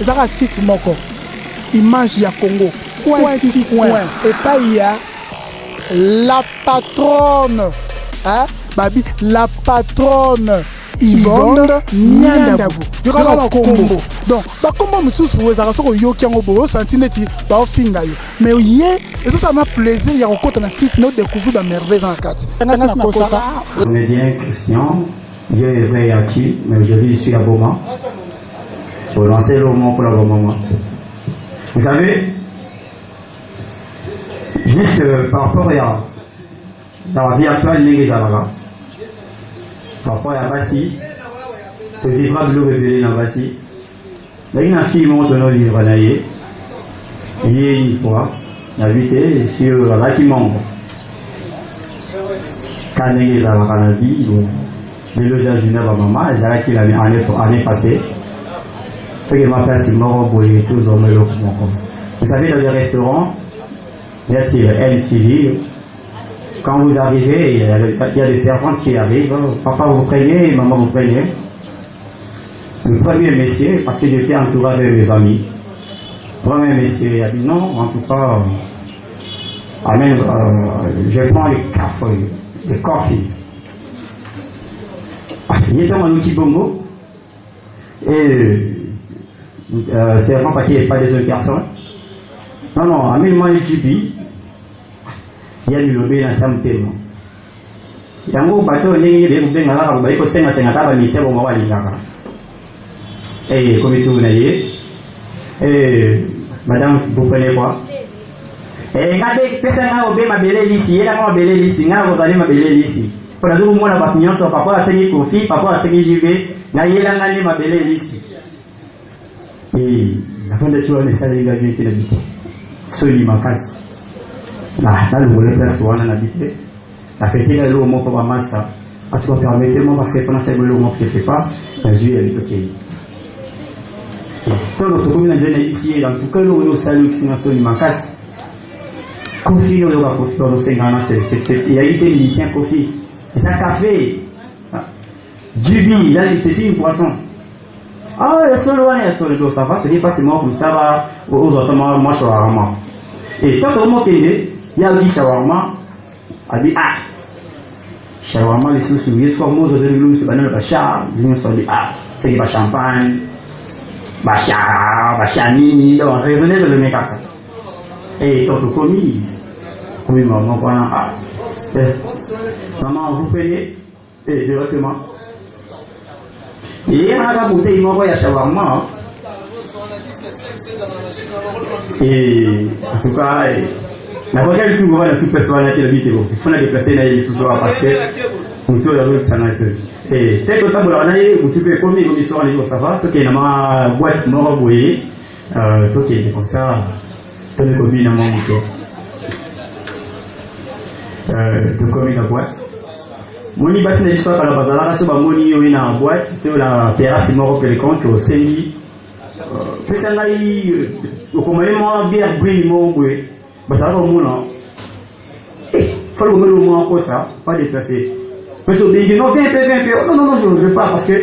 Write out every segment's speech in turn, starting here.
ezaka site moko image ya Congo point et pas il y a la patronne babi la patronne Yvonne Nyandabu yokaka kombo donc bakombo mususu ezaka soko yoki yango boyo senti neti baofinga yo mais ye ça m'a plaisir ya kokota na site no découvrir ba merveille dans la carte comédien Christian Dieu est vrai et acquis mais aujourd'hui je suis à Boma pour lancer le moment pour le bon moment. Vous savez juste par rapport à dans la vie actuelle les Zalaga parfois il y a Bassi, c'est vivra de l'eau révélée dans Bassi. Il y a une fille monte dans nos livres naïe. Il y a une fois, la vérité sur la bâtiment. Quand il y a la vie, les logements du neuf à maman, ils arrêtent l'année passée. Ce qui m'a fait, c'est mort pour les tous hommes et vous savez, dans les restaurants, il y a LTV. Quand vous arrivez, il y a des servantes qui arrivent. Papa vous prenez, maman vous prenez. Le premier messieurs, parce que j'étais entouré de mes amis, le premier messieurs, il a dit non, en tout cas, je prends les cafés, les coffee. Il était un outil bongo. Et servant parce qu'il n'y a pas des autres personnes. Non, amène-moi le tipi. Il y a du lobby dans sa tellement. Il y a un gros bateau, il y a des gens qui ont fait un ministère au moment où et comme tout le et madame, vous prenez quoi? Et regardez, personne n'a oublié ma belle ici, elle a ma belle ici, n'a pas oublié ma belle ici. Pour la deuxième fois, la bâtiment, son papa a saigné Kofi, papa a saigné JB, n'a pas ma belle ici. Et la fin de tout, on est salé, il a bien été habité. Soli ma casse. Là, le volet place où on a habité. La fête est là, au mot pour ma master. Ah, tu vas permettez-moi, parce que pendant ce moment que je ne fais pas, je vais aller au quand notre commune a déjà ici, dans tout cas, nous avons salué qui sont Soli ma casse. Kofi, on va profiter de nos 5 ans. Il y a été musicien Kofi. C'est un café. Dubi, là, c'est une poisson. Ah, il y a seul one, il y a seul dos, ça va, tu dis pas c'est moi comme ça va, aux automatiques, moi shawarma. Et quand on monte, il y a dit shawarma, a dit ah, shawarma, les sous souliers, soit moi, je vais lui sur le bachar, nous sommes dit ah, c'est qui va champagne, bachanini, donc raisonner de le mec comme ça. Et quand on commis, oui, maman, ah, maman, vous payez, et directement. Et il y a une bouteille, il m'envoie à shawarma. Et en tout cas, la prochaine fois, on va la sous-personne qui habite. Il faut la déplacer dans les sous-soirs parce que nous tous les autres, ça n'a pas. Et tel que vous l'avez, vous pouvez comme ils sont allés au Sava, tout est dans ma boîte mort bouillée, tout est comme ça, tout est comme dans mon bouquet. Tout comme dans la boîte. Moni basi na histoire kala bazala na so ba moni yo ina boîte c'est la terrasse moko que les comptes au sengi pesa ngai okomele mo bière brille mo bwe basala ko mona faut le mettre mo ko ça pas déplacer parce que dit non viens non je ne veux pas parce que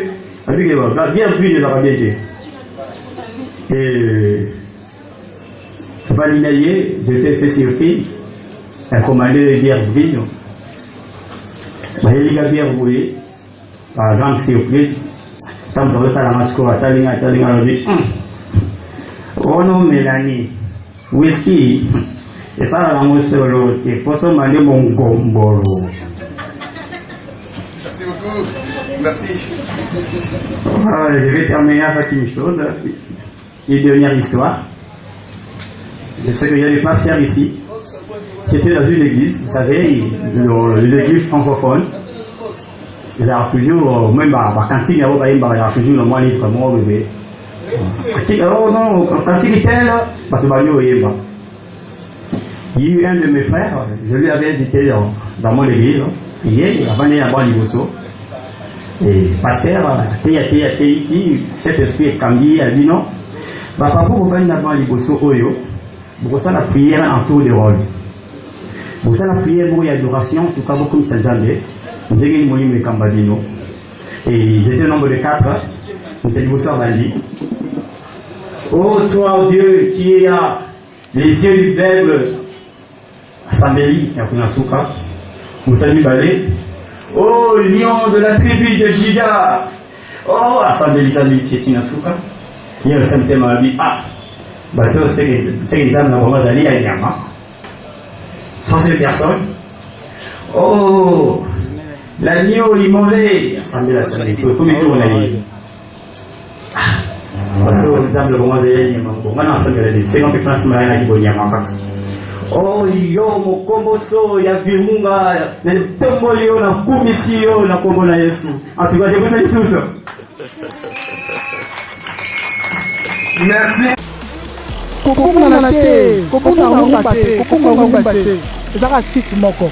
avec la bière brille la va bien et Valinaye j'étais fait surpris à commander bière brille. Il y a bien rouillé, par grande surprise, ça me donne la masque à Talinga, oh non, Mélanie, whisky, et ça, la mousse sur l'autre, il faut se demander mon gombolo. Merci beaucoup, merci. Je vais terminer avec une chose, une dernière histoire. C'est ce que j'allais pas faire ici. C'était dans une église, vous savez, les églises francophones, ils ont toujours, même quand il y a toujours le moins libre, moi, bébé. Oh non, quand il était là, il y a eu un de mes frères, je lui avais invité dans mon église, hier, avant d'aller à Bois-Liboso. Et pasteur, ici, cet esprit est cambié, il a dit non. Papa, vous venez à Bois-Liboso, vous avez la prière en tour de rôle. Vous avez la prière pour l'adoration, en tout cas beaucoup de s'ajaber. Vous avez une moyen de Cambadino. Et j'étais au nombre de 4. C'était le soir Bandi. Oh toi Dieu qui a les yeux du verbe Asambeli, Yakunasuka, Moutani Balé. Oh lion de la tribu de Juda. Oh Asambeli Sabi Ketinasuka. Il y a le symptôme à lui. Ah, bateau, c'est que les âmes n'ont pas d'aller à Yama. 60 personnes. Oh, l'agneau immolé. Asambeli Sabi, tu peux tout mettre au nez. Bateau, les âmes n'ont pas d'aller à Yama. Maintenant, c'est comme que France m'a dit qu'il y a Yama. Oh, yo, mokomboso, ya vimunga, na tomboli na kumisi na kombo na Yesu. En tout cas, je vous ai tous. Merci. Kokonga rumba te. Ezaka site moko.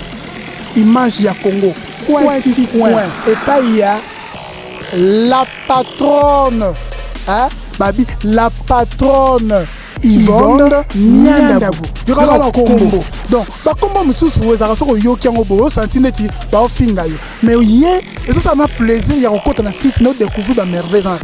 Image ya Congo. Coin et pas ya la patronne. Hein? Babi, la patronne. Yvonne Nyandabu. Yokaka na kombo. Donc, ba kombo mususu wezaka soko yoki yango bo santineti ba ofinga yo. Mais yé, et ça m'a plaisir ya kokota na site no découvrir ba merveille.